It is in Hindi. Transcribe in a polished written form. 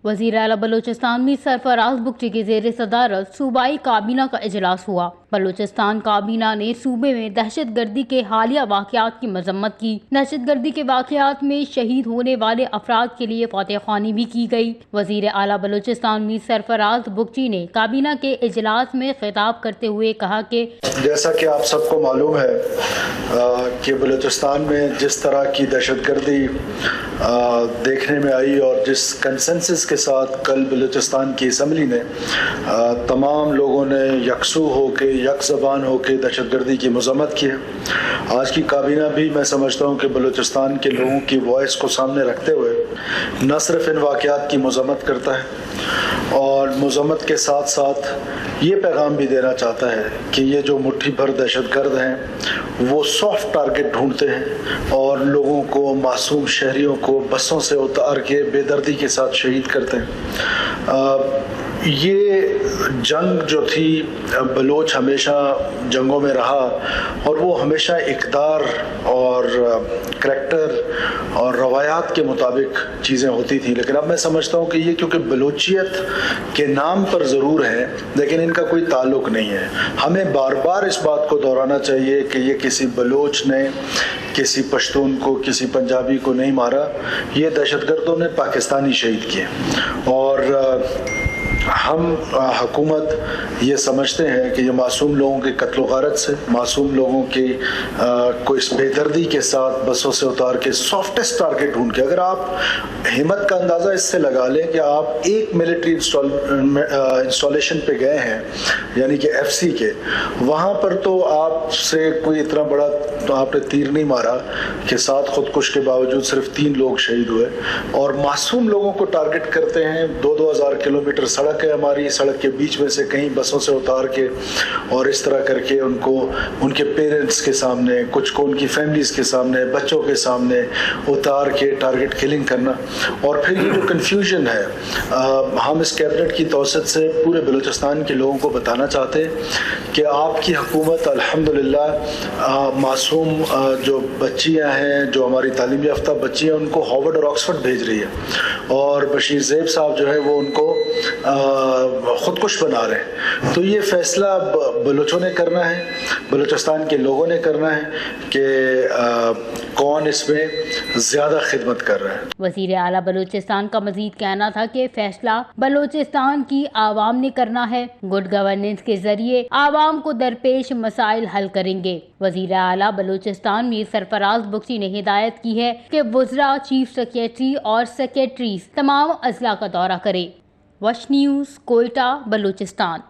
वज़ीर आला बलूचिस्तान में सरफराज बुगटी के ज़ेर सदारत सूबाई काबीना का इजलास हुआ। बलूचिस्तान काबीना ने सूबे में दहशत गर्दी के हालिया वाक़यात की मजम्मत की। दहशत गर्दी के वाक़यात में शहीद होने वाले अफराद के लिए फातह ख्वानी भी की गई। वज़ीर आला बलूचिस्तान में सरफराज बुगटी ने काबीना के इजलास में खिताब करते हुए कहा कि जैसा कि आप सबको मालूम है कि बलूचिस्तान में जिस तरह की दहशत गर्दी देखने में आई और जिस कंसेंसस के साथ कल बलूचिस्तान की असम्बली ने तमाम लोगों ने यकसू होकर यक ज़बान होकर दहशत गर्दी की मज़म्मत की है। आज की काबीना भी मैं समझता हूँ कि बलूचिस्तान के लोगों की वॉइस को सामने रखते हुए न सिर्फ इन वाक़यात की मज़म्मत करता है और मज़म्मत के साथ साथ ये पैगाम भी देना चाहता है कि ये जो मुट्ठी भर दहशत गर्द हैं वो सॉफ्ट टारगेट ढूंढते हैं और लोगों को, मासूम शहरियों को बसों से उतार के बेदर्दी के साथ शहीद करते हैं। ये जंग जो थी, बलोच हमेशा जंगों में रहा और वो हमेशा इक़दार और करैक्टर और रवायात के मुताबिक चीज़ें होती थी। लेकिन अब मैं समझता हूँ कि ये क्योंकि बलूचियत के नाम पर ज़रूर है लेकिन इनका कोई ताल्लुक़ नहीं है। हमें बार बार इस बात को दोहराना चाहिए कि ये किसी बलोच ने किसी पश्तून को, किसी पंजाबी को नहीं मारा, ये दहशतगर्दों ने पाकिस्तानी शहीद किए। और हम हुकूमत ये समझते हैं कि ये मासूम लोगों के कत्ल गारत से, मासूम लोगों की को इस बेदर्दी के साथ बसों से उतार के सॉफ्टेस्ट टारगेट ढूंढ के, अगर आप हिम्मत का अंदाज़ा इससे लगा लें कि आप एक मिलिट्री इंस्टॉलेशन पे गए हैं यानी कि FC के, वहाँ पर तो आपसे कोई इतना बड़ा तो आपने तीर नहीं मारा कि 7 खुदकुश के बावजूद सिर्फ 3 लोग शहीद हुए और मासूम लोगों को टारगेट करते हैं। 2-2 हज़ार किलोमीटर सड़क है हमारी, सड़क के बीच में से कहीं बसों से उतार के और इस तरह करके उनको उनके पेरेंट्स के सामने, कुछ को उनकी फैमिलीज के सामने, बच्चों के सामने उतार के टारगेट किलिंग करना। और फिर ये जो कन्फ्यूजन है, हम इस कैबिनेट की तौसीत से पूरे बलूचिस्तान के लोगों को बताना चाहते हैं कि आपकी हुकूमत अल्हम्दुलिल्लाह मासूम जो बच्चियां हैं, जो हमारी तालीम याफ्ता बच्चियां, उनको हार्वर्ड और ऑक्सफोर्ड भेज रही है और बशीर ज़ैब साहब जो है वो उनको खुदकुश बना रहे हैं। तो ये फैसला बलूचों ने करना है, बलूचिस्तान के लोगों ने करना है कि कौन इसमें ज़्यादा खिदमत कर रहा है। वज़ीर आला बलूचिस्तान का मजीद कहना था कि फैसला बलूचिस्तान की आवाम ने करना है। गुड गवर्नेंस के जरिए आवाम को दरपेश मसाइल हल करेंगे। वज़ीर आला बलूचिस्तान में सरफराज बुगटी ने हिदायत की है कि वज़रा, चीफ सेक्रेटरी और सेक्रेटरीज तमाम अजला का दौरा करे। वश न्यूज़, कोयटा, बलूचिस्तान।